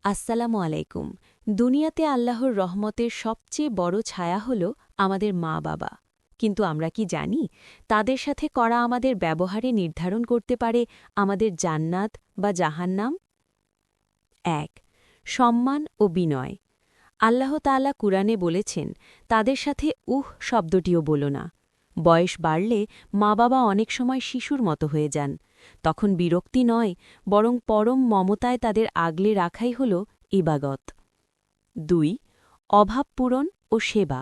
আসসালামু আলাইকুম। দুনিয়াতে আল্লাহর রহমতের সবচেয়ে বড় ছায়া হল আমাদের মা বাবা। কিন্তু আমরা কি জানি তাদের সাথে করা আমাদের ব্যবহারে নির্ধারণ করতে পারে আমাদের জান্নাত বা জাহান্নাম? ১. সম্মান ও বিনয়। আল্লাহ তাআলা কুরআনে বলেছেন, তাদের সাথে শব্দটিও বলো না। বয়স বাড়লে মা বাবা অনেক সময় শিশুর মতো হয়ে যান। তখন বিরক্তি নয়, বরং পরম মমতায় তাদের আগলে রাখাই হল ইবাগত। ২. অভাব পূরণ ও সেবা।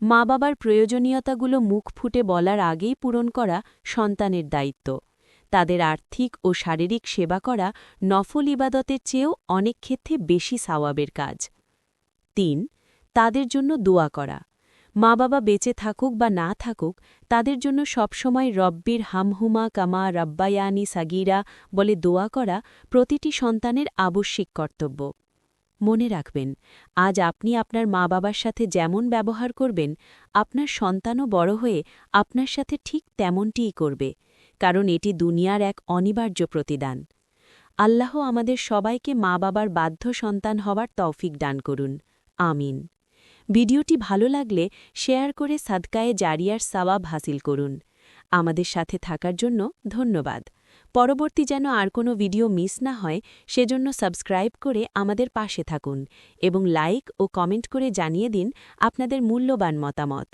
মা বাবার প্রয়োজনীয়তাগুলো মুখ ফুটে বলার আগেই পূরণ করা সন্তানের দায়িত্ব। তাদের আর্থিক ও শারীরিক সেবা করা নফল ইবাদতের চেয়েও অনেক ক্ষেত্রে বেশি সাওয়াবের কাজ। ৩. তাদের জন্য দোয়া করা। মা বাবা বেঁচে থাকুক বা না থাকুক, তাদের জন্য সবসময় রব্বির হামহুমা কামা রাব্বায়ানি সাগীরা বলে দোয়া করা প্রতিটি সন্তানের আবশ্যিক কর্তব্য। মনে রাখবেন, আজ আপনি আপনার মা বাবার সাথে যেমন ব্যবহার করবেন, আপনার সন্তানও বড় হয়ে আপনার সাথে ঠিক তেমনটিই করবে, কারণ এটি দুনিয়ার এক অনিবার্য প্রতিদান। আল্লাহ আমাদের সবাইকে মা বাবার বাধ্য সন্তান হওয়ার তৌফিক দান করুন। আমিন। ভিডিওটি ভালো লাগলে শেয়ার করে সাদকায়ে জারিয়ার সওয়াব হাসিল করুন। আমাদের সাথে থাকার জন্য ধন্যবাদ। পরবর্তী যেন আর কোনো ভিডিও মিস না হয় সেজন্য সাবস্ক্রাইব করে আমাদের পাশে থাকুন এবং লাইক ও কমেন্ট করে জানিয়ে দিন আপনাদের মূল্যবান মতামত।